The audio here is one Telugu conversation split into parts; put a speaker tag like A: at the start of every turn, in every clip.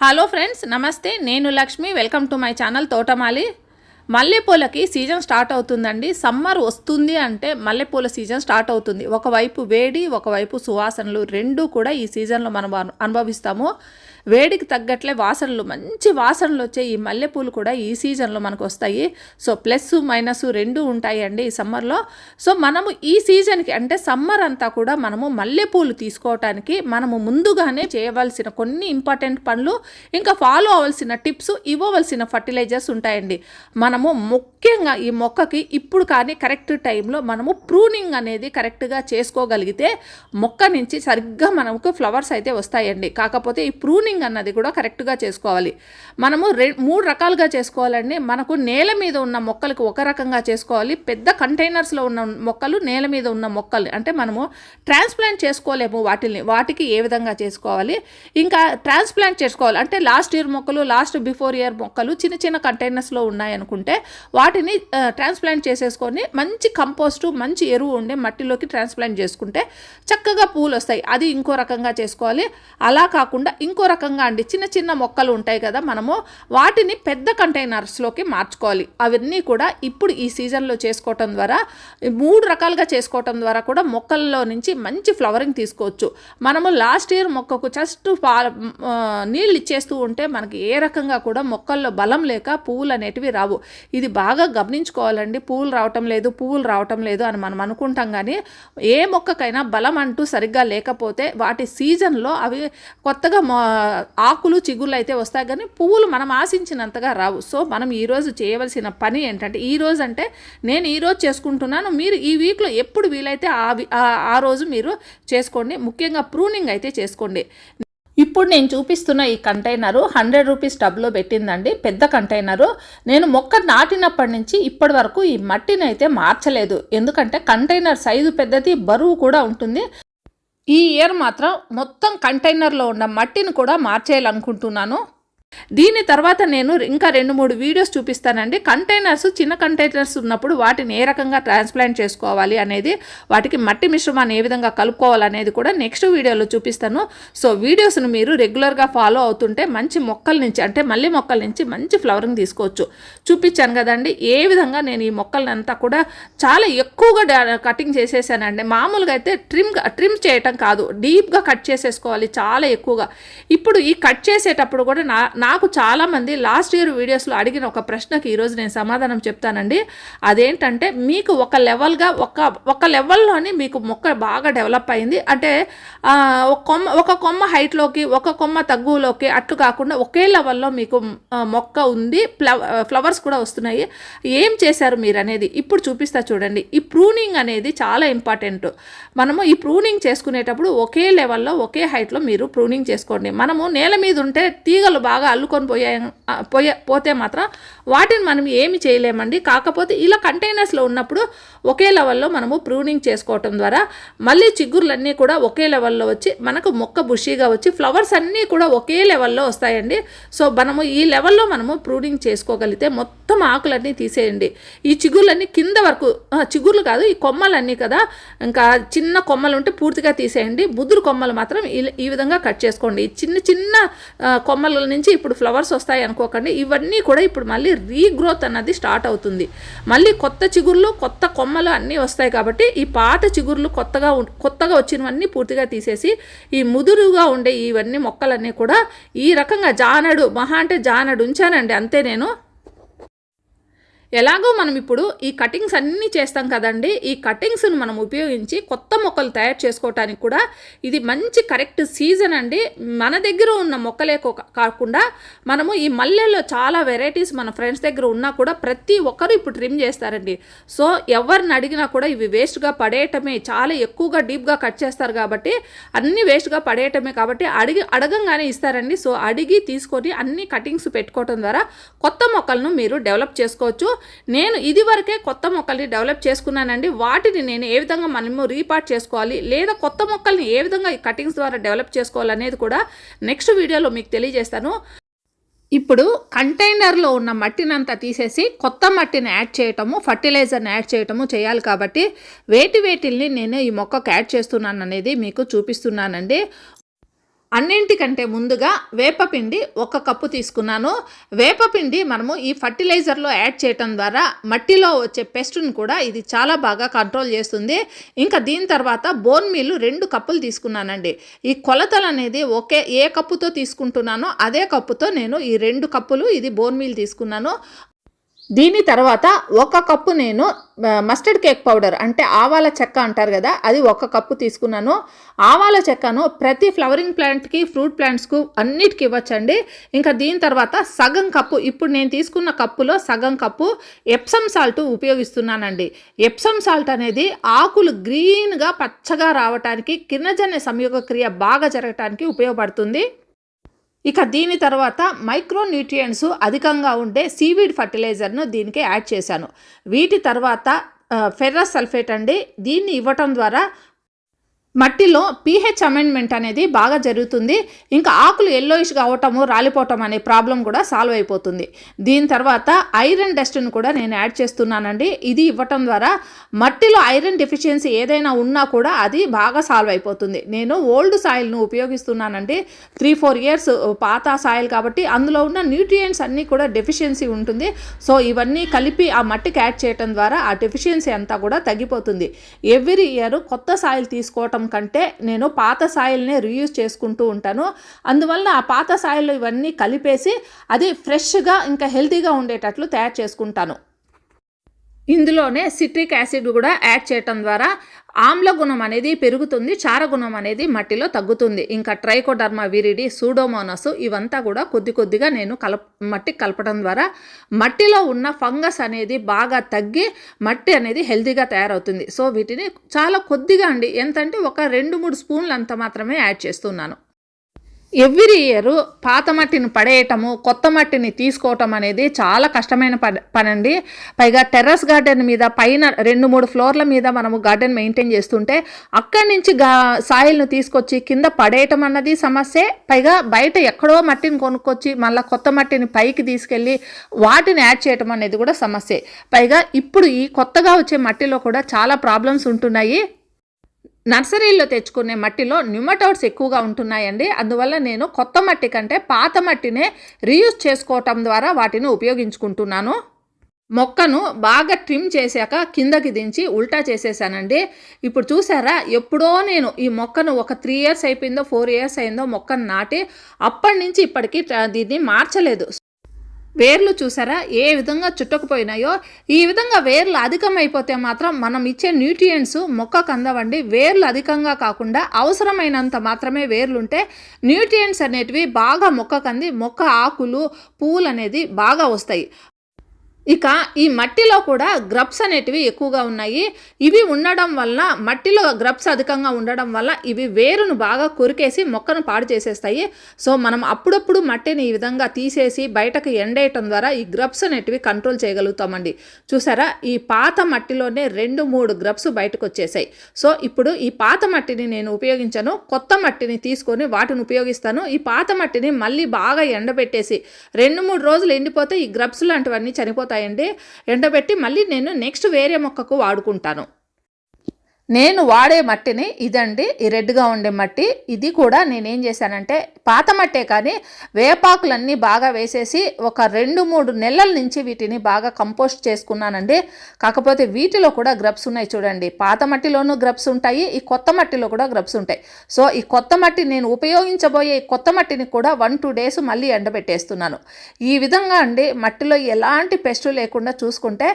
A: హలో ఫ్రెండ్స్, నమస్తే. నేను Lakshmi. Welcome to my channel తోటమాలి. మల్లెపూలకి సీజన్ స్టార్ట్ అవుతుందండి. సమ్మర్ వస్తుంది అంటే మల్లెపూల సీజన్ స్టార్ట్ అవుతుంది. ఒకవైపు వేడి, ఒకవైపు సువాసనలు రెండూ కూడా ఈ సీజన్లో మనం అనుభవిస్తాము. వేడికి తగ్గట్లే వాసనలు, మంచి వాసనలు వచ్చే ఈ మల్లెపూలు కూడా ఈ సీజన్లో మనకు వస్తాయి. సో ప్లస్ మైనస్ రెండూ ఉంటాయండి ఈ సమ్మర్లో. సో మనము ఈ సీజన్కి అంటే సమ్మర్ అంతా కూడా మనము మల్లెపూలు తీసుకోవటానికి మనము ముందుగానే చేయవలసిన కొన్ని ఇంపార్టెంట్ పనులు, ఇంకా ఫాలో అవ్వాల్సిన టిప్స్, ఇవ్వవలసిన ఫర్టిలైజర్స్ ఉంటాయండి. మనము ముఖ్యంగా ఈ మొక్కకి ఇప్పుడు కానీ కరెక్ట్ టైంలో మనము ప్రూనింగ్ అనేది కరెక్ట్గా చేసుకోగలిగితే మొక్క నుంచి సరిగ్గా మనకు ఫ్లవర్స్ అయితే వస్తాయండి. కాకపోతే ఈ ప్రూనింగ్ అన్నది కూడా కరెక్ట్గా చేసుకోవాలి. మనము 3 రకాలుగా చేసుకోవాలండి. మనకు నేల మీద ఉన్న మొక్కలకు ఒక రకంగా చేసుకోవాలి. పెద్ద కంటైనర్స్లో ఉన్న మొక్కలు, నేల మీద ఉన్న మొక్కలు అంటే మనము ట్రాన్స్ప్లాంట్ చేసుకోలేము వాటికి ఏ విధంగా చేసుకోవాలి. ఇంకా ట్రాన్స్ప్లాంట్ చేసుకోవాలి అంటే లాస్ట్ ఇయర్ మొక్కలు, బిఫోర్ ఇయర్ మొక్కలు చిన్న చిన్న కంటైనర్స్లో ఉన్నాయనుకుంటే వాటిని ట్రాన్స్ప్లాంట్ చేసేసుకొని మంచి కంపోస్టు, మంచి ఎరువు ఉండే మట్టిలోకి ట్రాన్స్ప్లాంట్ చేసుకుంటే చక్కగా పూలు వస్తాయి. అది ఇంకో రకంగా చేసుకోవాలి. అలా కాకుండా ఇంకో రకంగా అండి, చిన్న చిన్న మొక్కలు ఉంటాయి కదా, మనము వాటిని పెద్ద కంటైనర్స్లోకి మార్చుకోవాలి. అవన్నీ కూడా ఇప్పుడు ఈ సీజన్లో చేసుకోవటం ద్వారా 3 రకాలుగా చేసుకోవటం ద్వారా కూడా మొక్కల్లో నుంచి మంచి ఫ్లవరింగ్ తీసుకోవచ్చు. మనము లాస్ట్ ఇయర్ మొక్కకు జస్ట్ నీళ్ళు ఇచ్చేస్తూ ఉంటే మనకి ఏ రకంగా కూడా మొక్కల్లో బలం లేక పువ్వులు అనేటివి రావు. ఇది బాగా గమనించుకోవాలండి. పువ్వులు రావటం లేదు అని మనం అనుకుంటాం, కానీ ఏ మొక్కకైనా బలం అంటూ సరిగ్గా లేకపోతే వాటి సీజన్లో అవి కొత్తగా ఆకులు, చిగుళ్ళు అయితే వస్తాయి, కానీ పువ్వులు మనం ఆశించినంతగా రావు. సో మనం ఈరోజు చేయవలసిన పని ఏంటంటే, ఈరోజు అంటే నేను ఈరోజు చేసుకుంటున్నాను, మీరు ఈ వీక్లో ఎప్పుడు వీలైతే ఆ రోజు మీరు చేసుకోండి. ముఖ్యంగా ప్రూనింగ్ అయితే చేసుకోండి. ఇప్పుడు నేను చూపిస్తున్న ఈ కంటైనరు 100 రూపీస్ టబ్లో పెట్టిందండి, పెద్ద కంటైనరు. నేను మొక్క నాటినప్పటి నుంచి ఇప్పటి వరకు ఈ మట్టిని అయితే మార్చలేదు. ఎందుకంటే కంటైనర్ సైజు పెద్దది, బరువు కూడా ఉంటుంది. ఈ ఇయర్ మాత్రం మొత్తం కంటైనర్లో ఉన్న మట్టిని కూడా మార్చేయాలనుకుంటున్నాను. దీని తర్వాత నేను ఇంకా 2-3 వీడియోస్ చూపిస్తానండి. చిన్న కంటైనర్స్ ఉన్నప్పుడు వాటిని ఏ రకంగా ట్రాన్స్ప్లాంట్ చేసుకోవాలి అనేది, వాటికి మట్టి మిశ్రమాన్ని ఏ విధంగా కలుపుకోవాలనేది కూడా నెక్స్ట్ వీడియోలో చూపిస్తాను. సో వీడియోస్ను మీరు రెగ్యులర్గా ఫాలో అవుతుంటే మంచి మొక్కల నుంచి అంటే మల్లె మొక్కల నుంచి మంచి ఫ్లవరింగ్ తీసుకోవచ్చు. చూపించాను కదండి ఏ విధంగా నేను ఈ మొక్కలంతా కూడా చాలా ఎక్కువగా కటింగ్ చేసేసానండి. మామూలుగా అయితే ట్రిమ్ చేయటం కాదు, డీప్గా కట్ చేసేసుకోవాలి చాలా ఎక్కువగా. ఇప్పుడు ఈ కట్ చేసేటప్పుడు కూడా నాకు చాలామంది లాస్ట్ ఇయర్ వీడియోస్లో అడిగిన ఒక ప్రశ్నకి ఈరోజు నేను సమాధానం చెప్తానండి. అదేంటంటే, మీకు ఒక లెవెల్లోని మీకు మొక్క బాగా డెవలప్ అయింది అంటే ఒక కొమ్మ హైట్లోకి, ఒక కొమ్మ తగ్గులోకి అట్లు కాకుండా ఒకే లెవెల్లో మీకు మొక్క ఉంది, ఫ్లవర్స్ కూడా వస్తున్నాయి. ఏం చేశారు మీరు అనేది ఇప్పుడు చూపిస్తా చూడండి. ఈ ప్రూనింగ్ అనేది చాలా ఇంపార్టెంట్. మనము ఈ ప్రూనింగ్ చేసుకునేటప్పుడు ఒకే లెవెల్లో, ఒకే హైట్లో మీరు ప్రూనింగ్ చేసుకోండి. మనము నేల మీద ఉంటే తీగలు బాగా అల్లుకొని పోతే మాత్రం వాటిని మనం ఏమి చేయలేమండి. కాకపోతే ఇలా కంటైనర్స్లో ఉన్నప్పుడు ఒకే లెవెల్లో మనము ప్రూనింగ్ చేసుకోవటం ద్వారా మళ్ళీ చిగుర్లన్నీ కూడా ఒకే లెవెల్లో వచ్చి మనకు మొక్క బుషీగా వచ్చి ఫ్లవర్స్ అన్నీ కూడా ఒకే లెవెల్లో వస్తాయండి. సో మనము ఈ లెవెల్లో మనము ప్రూనింగ్ చేసుకోగలిగితే మొత్తం ఆకులన్నీ తీసేయండి. ఈ చిగుర్లన్నీ కింద వరకు, చిగుర్లు కాదు ఈ కొమ్మలన్నీ కదా, ఇంకా చిన్న కొమ్మలు ఉంటే పూర్తిగా తీసేయండి. ముదురు కొమ్మలు మాత్రం ఈ విధంగా కట్ చేసుకోండి. చిన్న చిన్న కొమ్మల నుంచి ఇప్పుడు ఫ్లవర్స్ వస్తాయి అనుకోకండి. ఇవన్నీ కూడా ఇప్పుడు మళ్ళీ రీగ్రోత్ అన్నది స్టార్ట్ అవుతుంది. మళ్ళీ కొత్త చిగుర్లు, కొత్త కొమ్మలు అన్నీ వస్తాయి. కాబట్టి ఈ పాత చిగుర్లు కొత్తగా వచ్చినవన్నీ పూర్తిగా తీసేసి ఈ ముదురుగా ఉండే ఇవన్నీ మొక్కలన్నీ కూడా ఈ రకంగా జానడు ఉంచానండి. అంతే నేను ఎలాగో మనం ఇప్పుడు ఈ కటింగ్స్ అన్నీ చేస్తాం కదండి. ఈ కటింగ్స్ను మనం ఉపయోగించి కొత్త మొక్కలు తయారు చేసుకోవటానికి కూడా ఇది మంచి కరెక్ట్ సీజన్ అండి. మన దగ్గర ఉన్న మొక్కలే కాకుండా మనము ఈ మల్లెల్లో చాలా వెరైటీస్ మన ఫ్రెండ్స్ దగ్గర ఉన్నా కూడా ప్రతి ఒక్కరు ఇప్పుడు ట్రిమ్ చేస్తారండి. సో ఎవరిని అడిగినా కూడా ఇవి వేస్ట్గా పడేయటమే, చాలా ఎక్కువగా డీప్గా కట్ చేస్తారు కాబట్టి అన్నీ వేస్ట్గా పడేయటమే కాబట్టి అడగంగానే ఇస్తారండి. సో అడిగి తీసుకొని అన్ని కటింగ్స్ పెట్టుకోవటం ద్వారా కొత్త మొక్కలను మీరు డెవలప్ చేసుకోవచ్చు. నేను ఇదివరకే కొత్త మొక్కల్ని డెవలప్ చేసుకున్నానండి. వాటిని నేను ఏ విధంగా మనము రీపార్ట్ చేసుకోవాలి లేదా కొత్త మొక్కల్ని ఏ విధంగా ఈ కటింగ్స్ ద్వారా డెవలప్ చేసుకోవాలనేది కూడా నెక్స్ట్ వీడియోలో మీకు తెలియజేస్తాను. ఇప్పుడు కంటైనర్లో ఉన్న మట్టినంతా తీసేసి కొత్త మట్టిని యాడ్ చేయటము, ఫర్టిలైజర్ని యాడ్ చేయటము చేయాలి. కాబట్టి వేటిల్ని నేను ఈ మొక్కకు యాడ్ చేస్తున్నాను అనేది మీకు చూపిస్తున్నానండి. అన్నింటికంటే ముందుగా వేపపిండి 1 కప్పు తీసుకున్నాను. వేపపిండి మనము ఈ ఫర్టిలైజర్లో యాడ్ చేయటం ద్వారా మట్టిలో వచ్చే పెస్ట్ను కూడా ఇది చాలా బాగా కంట్రోల్ చేస్తుంది. ఇంకా దీని తర్వాత బోన్ మీల్ 2 కప్పులు తీసుకున్నానండి. ఈ కొలతలు అనేది ఏ కప్పుతో తీసుకుంటున్నానో అదే కప్పుతో నేను ఈ 2 కప్పులు ఇది బోన్ మీల్ తీసుకున్నాను. దీని తర్వాత 1 కప్పు నేను మస్టర్డ్ కేక్ పౌడర్ అంటే ఆవాల చెక్క అంటారు కదా, అది 1 కప్పు తీసుకున్నాను. ఆవాల చెక్కను ప్రతి ఫ్లవరింగ్ ప్లాంట్కి, ఫ్రూట్ ప్లాంట్స్కు అన్నిటికి ఇవ్వచ్చండి. ఇంకా దీని తర్వాత సగం కప్పు, ఇప్పుడు నేను తీసుకున్న కప్పులో సగం కప్పు ఎప్సమ్ సాల్ట్ ఉపయోగిస్తున్నానండి. ఎప్సమ్ సాల్ట్ అనేది ఆకులు గ్రీన్గా పచ్చగా రావటానికి, కిరణజన్య సంయోగ క్రియ బాగా జరగటానికి ఉపయోగపడుతుంది. ఇక దీని తర్వాత మైక్రో న్యూట్రియంట్స్ అధికంగా ఉండే సీవీడ్ ఫర్టిలైజర్ను దీనికి యాడ్ చేశాను. వీటి తర్వాత ఫెర్రస్ సల్ఫేట్ అండి, దీన్ని ఇవ్వటం ద్వారా మట్టిలో pH అమెండ్మెంట్ అనేది బాగా జరుగుతుంది. ఇంకా ఆకులు ఎల్లోయిష్గా అవటము, రాలిపోవటం అనే ప్రాబ్లం కూడా సాల్వ్ అయిపోతుంది. దీని తర్వాత ఐరన్ డస్ట్ను కూడా నేను యాడ్ చేస్తున్నానండి. ఇది ఇవ్వటం ద్వారా మట్టిలో ఐరన్ డెఫిషియన్సీ ఏదైనా ఉన్నా కూడా అది బాగా సాల్వ్ అయిపోతుంది. నేను ఓల్డ్ సాయిల్ను ఉపయోగిస్తున్నానండి. 3-4 ఇయర్స్ పాత సాయిల్ కాబట్టి అందులో ఉన్న న్యూట్రియంట్స్ అన్నీ కూడా డెఫిషియన్సీ ఉంటుంది. సో ఇవన్నీ కలిపి ఆ మట్టికి యాడ్ చేయటం ద్వారా ఆ డెఫిషియన్సీ అంతా కూడా తగ్గిపోతుంది. ఎవ్రీ ఇయర్ కొత్త సాయిల్ తీసుకోవటం కంటే నేను పాత సాయిల్నే రీయూజ్ చేసుకుంటూ ఉంటాను. అందువల్ల ఆ పాత సాయిల్లో ఇవన్నీ కలిపేసి అది ఫ్రెష్గా ఇంకా హెల్తీగా ఉండేటట్లు తయారు చేసుకుంటాను. ఇందులోనే సిట్రిక్ యాసిడ్ కూడా యాడ్ చేయటం ద్వారా ఆమ్ల గుణం అనేది పెరుగుతుంది, చారగుణం అనేది మట్టిలో తగ్గుతుంది. ఇంకా ట్రైకోడర్మా విరిడి, సూడోమోనాస్ ఇవంతా కూడా కొద్దిగా నేను మట్టికి కలపడం ద్వారా మట్టిలో ఉన్న ఫంగస్ అనేది బాగా తగ్గి మట్టి అనేది హెల్తీగా తయారవుతుంది. సో వీటిని చాలా కొద్దిగా అండి, ఎంతంటే ఒక 2-3 స్పూన్లు అంత మాత్రమే యాడ్ చేస్తున్నాను. ఎవ్రీ ఇయర్ పాత మట్టిని పడేయటము, కొత్త మట్టిని తీసుకోవటం అనేది చాలా కష్టమైన పనండి. పైగా టెర్రస్ గార్డెన్ మీద పైన 2-3 ఫ్లోర్ల మీద మనము గార్డెన్ మెయింటైన్ చేస్తుంటే అక్కడి నుంచి సాయిల్ను తీసుకొచ్చి కింద పడేయటం అన్నది సమస్యే. పైగా బయట ఎక్కడో మట్టిని కొనుక్కొచ్చి మళ్ళీ కొత్త మట్టిని పైకి తీసుకెళ్ళి వాటిని యాడ్ చేయటం అనేది కూడా సమస్యే. పైగా ఇప్పుడు ఈ కొత్తగా వచ్చే మట్టిలో కూడా చాలా ప్రాబ్లమ్స్ ఉంటున్నాయి. నర్సరీలో తెచ్చుకునే మట్టిలో న్యూమటోడ్స్ ఎక్కువగా ఉంటున్నాయండి. అందువల్ల నేను కొత్త మట్టి కంటే పాత మట్టినే రీయూజ్ చేసుకోవటం ద్వారా వాటిని ఉపయోగించుకుంటున్నాను. మొక్కను బాగా ట్రిమ్ చేశాక కిందకి దించి ఉల్టా చేసేసానండి. ఇప్పుడు చూసారా, ఎప్పుడో నేను ఈ మొక్కను ఒక 3 ఇయర్స్ అయిపోయిందో 4 ఇయర్స్ అయిందో మొక్కను నాటి అప్పటి నుంచి ఇప్పటికీ దీన్ని మార్చలేదు. వేర్లు చూసారా ఏ విధంగా చుట్టకపోయినాయో. ఈ విధంగా వేర్లు అధికమైపోతే మాత్రం మనం ఇచ్చే న్యూట్రియంట్స్ మొక్కకు అందవండి. వేర్లు అధికంగా కాకుండా అవసరమైనంత మాత్రమే వేర్లుంటే న్యూట్రియంట్స్ అనేటివి బాగా మొక్కకు అంది మొక్క ఆకులు, పువ్వులు అనేది బాగా వస్తాయి. ఇక ఈ మట్టిలో కూడా గ్రబ్స్ అనేటివి ఎక్కువగా ఉన్నాయి. ఇవి ఉండడం వల్ల మట్టిలో గ్రబ్స్ అధికంగా ఉండడం వల్ల ఇవి వేరును బాగా కొరికేసి మొక్కను పాడు చేసేస్తాయి. సో మనం అప్పుడప్పుడు మట్టిని ఈ విధంగా తీసేసి బయటకు ఎండేయటం ద్వారా ఈ గ్రబ్స్ అనేటివి కంట్రోల్ చేయగలుగుతామండి. చూసారా, ఈ పాత మట్టిలోనే 2-3 గ్రబ్స్ బయటకు వచ్చేసాయి. సో ఇప్పుడు ఈ పాత మట్టిని నేను ఉపయోగించను, కొత్త మట్టిని తీసుకొని వాటిని ఉపయోగిస్తాను. ఈ పాత మట్టిని మళ్ళీ బాగా ఎండబెట్టేసి 2-3 రోజులు ఎండిపోతే ఈ గ్రబ్స్ లాంటివన్నీ చనిపోతాయి. ఎండబెట్టి మళ్ళీ నేను నెక్స్ట్ వేరే మొక్కకు వాడుకుంటాను. నేను వాడే మట్టిని ఇదండి, ఈ రెడ్గా ఉండే మట్టి. ఇది కూడా నేనేం చేశానంటే పాత మట్టే కానీ వేపాకులన్నీ బాగా వేసేసి ఒక 2-3 నెలల నుంచి వీటిని బాగా కంపోస్ట్ చేసుకున్నానండి. కాకపోతే వీటిలో కూడా గ్రబ్స్ ఉన్నాయి చూడండి. పాత మట్టిలోనూ గ్రబ్స్ ఉంటాయి, ఈ కొత్త మట్టిలో కూడా గ్రబ్స్ ఉంటాయి. సో ఈ కొత్త మట్టి నేను ఉపయోగించబోయే కొత్త మట్టిని కూడా 1-2 డేస్ మళ్ళీ ఎండబెట్టేస్తున్నాను. ఈ విధంగా అండి మట్టిలో ఎలాంటి పెస్టు లేకుండా చూసుకుంటే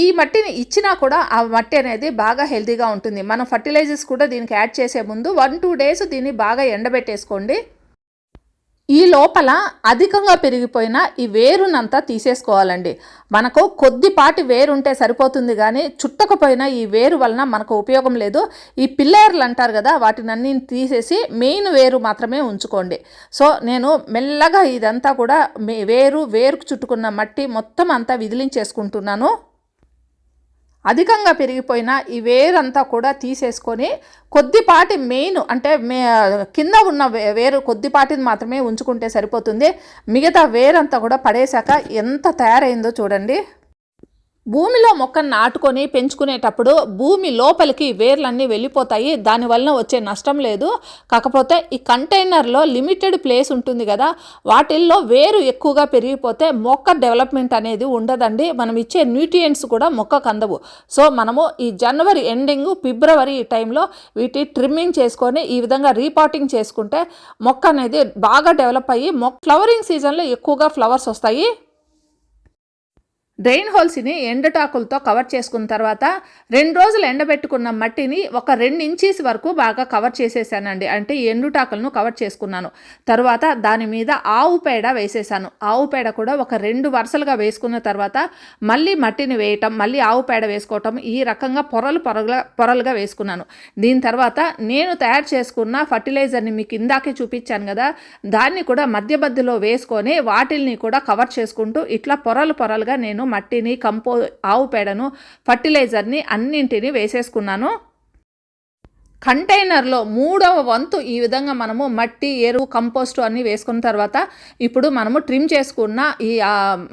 A: ఈ మట్టిని ఇచ్చినా కూడా ఆ మట్టి అనేది బాగా హెల్తీగా ఉంటుంది. మనం ఫర్టిలైజర్స్ కూడా దీనికి యాడ్ చేసే ముందు 1-2 డేస్ దీన్ని బాగా ఎండబెట్టేసుకోండి. ఈ లోపల అధికంగా పెరిగిపోయిన ఈ వేరునంతా తీసేసుకోవాలండి. మనకు కొద్దిపాటి వేరు ఉంటే సరిపోతుంది, కానీ చుట్టకపోయినా ఈ వేరు వలన మనకు ఉపయోగం లేదు. ఈ పిల్లర్లు అంటారు కదా, వాటినన్నీ తీసేసి మెయిన్ వేరు మాత్రమే ఉంచుకోండి. సో నేను మెల్లగా ఇదంతా కూడా వేరుకు చుట్టుకున్న మట్టి మొత్తం అంతా విదిలించేసుకుంటున్నాను. అధికంగా పెరిగిపోయిన ఈ వేరంతా కూడా తీసేసుకొని కొద్దిపాటి మెయిన్ అంటే కింద ఉన్న వేరు కొద్దిపాటిని మాత్రమే ఉంచుకుంటే సరిపోతుంది. మిగతా వేరంతా కూడా పడేశాక ఎంత తయారైందో చూడండి. భూమిలో మొక్కను నాటుకొని పెంచుకునేటప్పుడు భూమి లోపలికి వేర్లన్నీ వెళ్ళిపోతాయి, దానివల్ల వచ్చే నష్టం లేదు. కాకపోతే ఈ కంటైనర్లో లిమిటెడ్ ప్లేస్ ఉంటుంది కదా, వాటిల్లో వేరు ఎక్కువగా పెరిగిపోతే మొక్క డెవలప్మెంట్ అనేది ఉండదండి. మనం ఇచ్చే న్యూట్రియంట్స్ కూడా మొక్కకు అందవు. సో మనము ఈ జనవరి ఎండింగ్ ఫిబ్రవరి ఈ టైంలో వీటి ట్రిమ్మింగ్ చేసుకొని ఈ విధంగా రీపాటింగ్ చేసుకుంటే మొక్క అనేది బాగా డెవలప్ అయ్యి ఫ్లవరింగ్ సీజన్లో ఎక్కువగా ఫ్లవర్స్ వస్తాయి. డ్రైన్ హోల్స్ని ఎండుటాకులతో కవర్ చేసుకున్న తర్వాత 2 రోజులు ఎండబెట్టుకున్న మట్టిని ఒక 2 ఇంచీస్ వరకు బాగా కవర్ చేసేసానండి. అంటే ఎండుటాకులను కవర్ చేసుకున్నాను. తర్వాత దాని మీద ఆవు పేడ వేసేసాను. ఆవు పేడ కూడా ఒక 2 వరుసలుగా వేసుకున్న తర్వాత మళ్ళీ మట్టిని వేయటం, మళ్ళీ ఆవు పేడ వేసుకోవటం, ఈ రకంగా పొరలుగా వేసుకున్నాను. దీని తర్వాత నేను తయారు చేసుకున్న ఫర్టిలైజర్ని మీకు ఇందాకే చూపించాను కదా, దాన్ని కూడా మధ్యలో వేసుకొని వాటిల్ని కూడా కవర్ చేసుకుంటూ ఇట్లా పొరలుగా నేను మట్టిని, ఆవు పేడను, ఫర్టిలైజర్ని అన్నింటినీ వేసేసుకున్నాను. కంటైనర్లో 3వ వంతు ఈ విధంగా మనము మట్టి, ఎరువు, కంపోస్టు అన్నీ వేసుకున్న తర్వాత ఇప్పుడు మనము ట్రిమ్ చేసుకున్న ఈ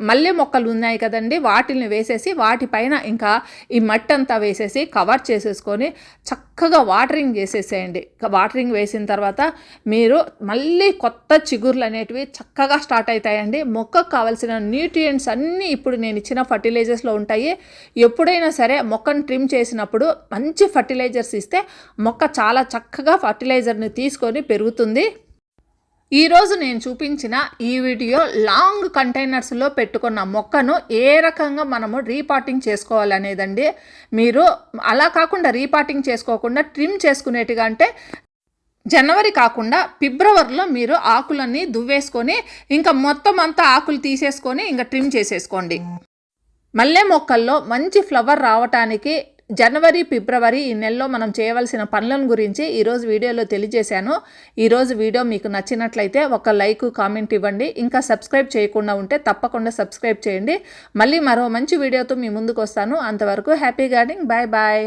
A: మల్లె మొక్కలు ఉన్నాయి కదండి, వాటిని వేసేసి వాటిపైన ఇంకా ఈ మట్టి అంతా వేసేసి కవర్ చేసేసుకొని చక్కగా వాటరింగ్ చేసేసేయండి. వాటరింగ్ వేసిన తర్వాత మీరు మళ్ళీ కొత్త చిగుర్లు అనేటివి చక్కగా స్టార్ట్ అవుతాయండి. మొక్కకు కావాల్సిన న్యూట్రియంట్స్ అన్నీ ఇప్పుడు నేను ఇచ్చిన ఫర్టిలైజర్స్లో ఉంటాయి. ఎప్పుడైనా సరే మొక్కను ట్రిమ్ చేసినప్పుడు మంచి ఫర్టిలైజర్స్ ఇస్తే మొక్క చాలా చక్కగా ఫర్టిలైజర్ని తీసుకొని పెరుగుతుంది. ఈరోజు నేను చూపించిన ఈ వీడియో లాంగ్ కంటైనర్స్లో పెట్టుకున్న మొక్కను ఏ రకంగా మనము రీపాటింగ్ చేసుకోవాలనేదండి. మీరు అలా కాకుండా రీపాటింగ్ చేసుకోకుండా ట్రిమ్ చేసుకునేట్టుగా అంటే జనవరి కాకుండా ఫిబ్రవరిలో మీరు ఆకులన్నీ దువ్వేసుకొని ఇంకా మొత్తం అంతా ఆకులు తీసేసుకొని ఇంకా ట్రిమ్ చేసేసుకోండి. మల్లె మొక్కల్లో మంచి ఫ్లవర్ రావటానికి జనవరి, ఫిబ్రవరి ఈ నెలలో మనం చేయవలసిన పనులను గురించి ఈరోజు వీడియోలో తెలియజేశాను. ఈరోజు వీడియో మీకు నచ్చినట్లయితే ఒక లైక్, కామెంట్ ఇవ్వండి. ఇంకా సబ్స్క్రైబ్ చేయకుండా ఉంటే తప్పకుండా సబ్స్క్రైబ్ చేయండి. మళ్ళీ మరో మంచి వీడియోతో మీ ముందుకు వస్తాను. అంతవరకు హ్యాపీ గార్డెనింగ్. Bye bye.